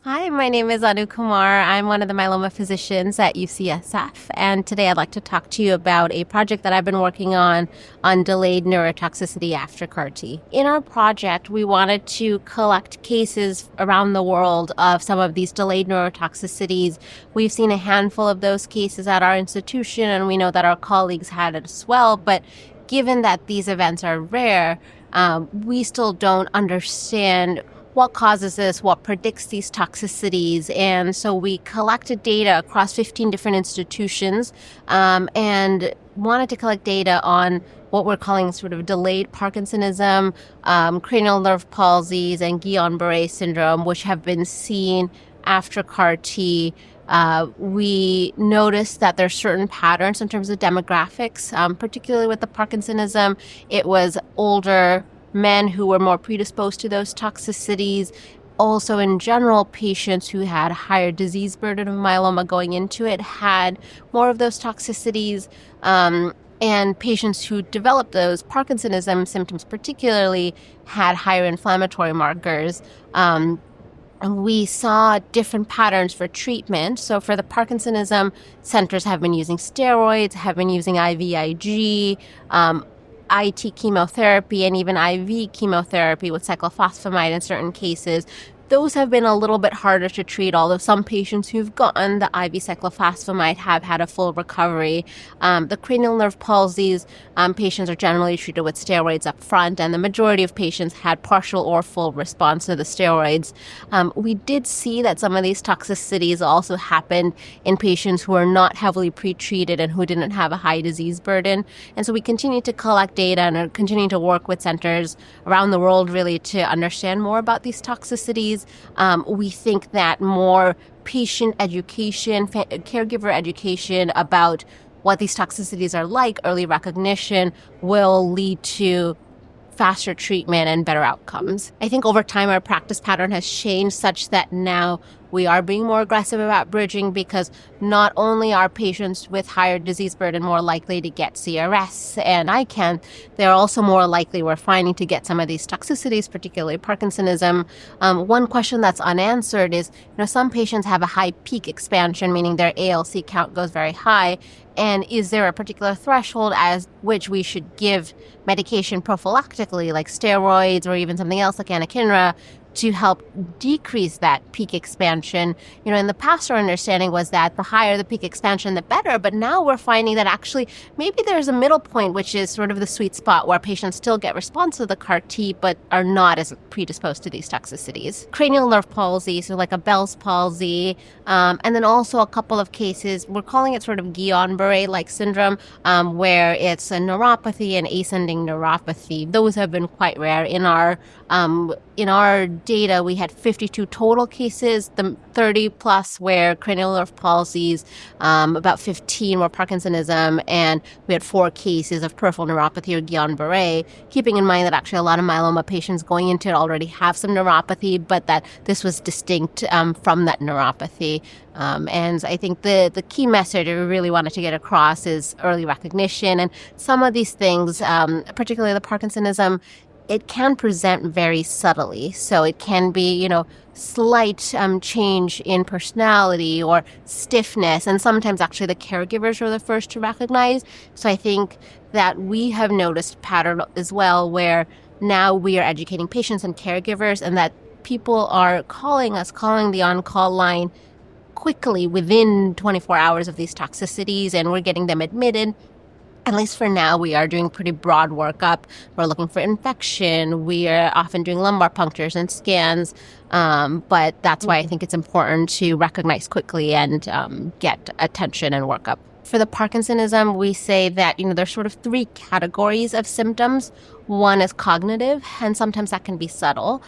Hi, my name is Anupama Kumar. I'm one of the myeloma physicians at UCSF, and today I'd like to talk to you about a project that I've been working on delayed neurotoxicity after CAR-T. In our project, we wanted to collect cases around the world of some of these delayed neurotoxicities. We've seen a handful of those cases at our institution, and we know that our colleagues had it as well, but given that these events are rare, we still don't understand what causes this, what predicts these toxicities. And so we collected data across 15 different institutions and wanted to collect data on what we're calling sort of delayed Parkinsonism, cranial nerve palsies, and Guillain-Barré syndrome, which have been seen after CAR-T. We noticed that there's certain patterns in terms of demographics, particularly with the Parkinsonism. It was older men who were more predisposed to those toxicities. Also, in general, patients who had higher disease burden of myeloma going into it had more of those toxicities. And patients who developed those Parkinsonism symptoms particularly had higher inflammatory markers. We saw different patterns for treatment. So for the Parkinsonism, centers have been using steroids, have been using IVIG, IT chemotherapy, and even IV chemotherapy with cyclophosphamide in certain cases. Those have been a little bit harder to treat, although some patients who've gotten the IV cyclophosphamide have had a full recovery. The cranial nerve palsies, patients are generally treated with steroids up front, and the majority of patients had partial or full response to the steroids. We did see that some of these toxicities also happened in patients who are not heavily pretreated and who didn't have a high disease burden. And so we continue to collect data and are continuing to work with centers around the world really to understand more about these toxicities. We think that more patient education, caregiver education about what these toxicities are like, early recognition, will lead to faster treatment and better outcomes. I think over time our practice pattern has changed such that now we are being more aggressive about bridging, because not only are patients with higher disease burden more likely to get CRS and ICANS, they're also more likely, we're finding, to get some of these toxicities, particularly Parkinsonism. One question that's unanswered is, some patients have a high peak expansion, meaning their ALC count goes very high. And is there a particular threshold as which we should give medication prophylactically, like steroids or even something else like anakinra, to help decrease that peak expansion? In the past, our understanding was that the higher the peak expansion, the better. But now we're finding that actually maybe there's a middle point, which is sort of the sweet spot where patients still get response to the CAR-T, but are not as predisposed to these toxicities. Cranial nerve palsy, so like a Bell's palsy, and then also a couple of cases, we're calling it sort of Guillain-Barré-like syndrome, where it's a neuropathy and ascending neuropathy. Those have been quite rare. In our data, we had 52 total cases, the 30 plus were cranial nerve palsies, about 15 were Parkinsonism, and we had 4 cases of peripheral neuropathy or Guillain-Barré, keeping in mind that actually a lot of myeloma patients going into it already have some neuropathy, but that this was distinct from that neuropathy. And I think the key message we really wanted to get across is early recognition. And some of these things, particularly the Parkinsonism, it can present very subtly. So it can be, slight change in personality or stiffness. And sometimes actually the caregivers are the first to recognize. So I think that we have noticed a pattern as well where now we are educating patients and caregivers, and that people are calling the on-call line quickly within 24 hours of these toxicities, and we're getting them admitted. At least for now, we are doing pretty broad workup. We're looking for infection. We are often doing lumbar punctures and scans. But that's why I think it's important to recognize quickly and get attention and workup. For the Parkinsonism, we say that, there's sort of 3 categories of symptoms. One is cognitive, and sometimes that can be subtle.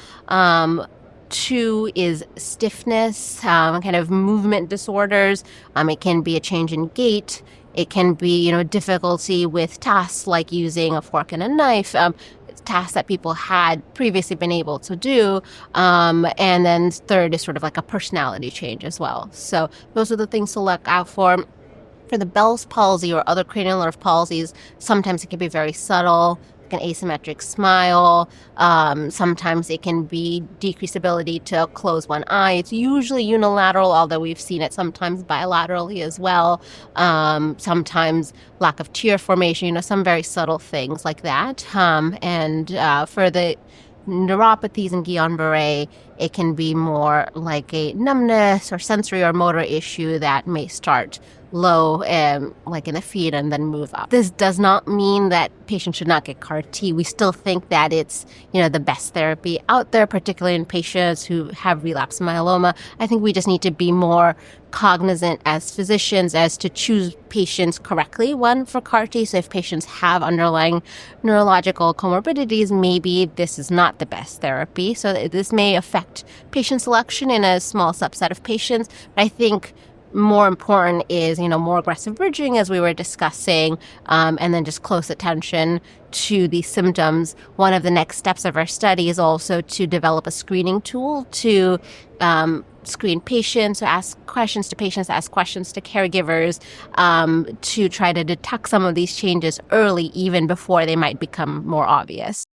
2 is stiffness, kind of movement disorders. It can be a change in gait. It can be, difficulty with tasks like using a fork and a knife, tasks that people had previously been able to do. And then 3rd is sort of like a personality change as well. So those are the things to look out for. For the Bell's palsy or other cranial nerve palsies, sometimes it can be very subtle. an asymmetric smile. Sometimes it can be decreased ability to close one eye. It's usually unilateral, although we've seen it sometimes bilaterally as well. Sometimes lack of tear formation, some very subtle things like that. And for the neuropathies in Guillain-Barré, it can be more like a numbness or sensory or motor issue that may start low, like in the feet, and then move up. This does not mean that patients should not get CAR T. We still think that it's, the best therapy out there, particularly in patients who have relapsed myeloma. I think we just need to be more cognizant as physicians as to choose patients correctly, one, for CAR T. So if patients have underlying neurological comorbidities, maybe this is not the best therapy. So this may affect patient selection in a small subset of patients. But I think more important is, more aggressive bridging, as we were discussing, and then just close attention to these symptoms. One of the next steps of our study is also to develop a screening tool to screen patients, to ask questions to patients, ask questions to caregivers, to try to detect some of these changes early, even before they might become more obvious.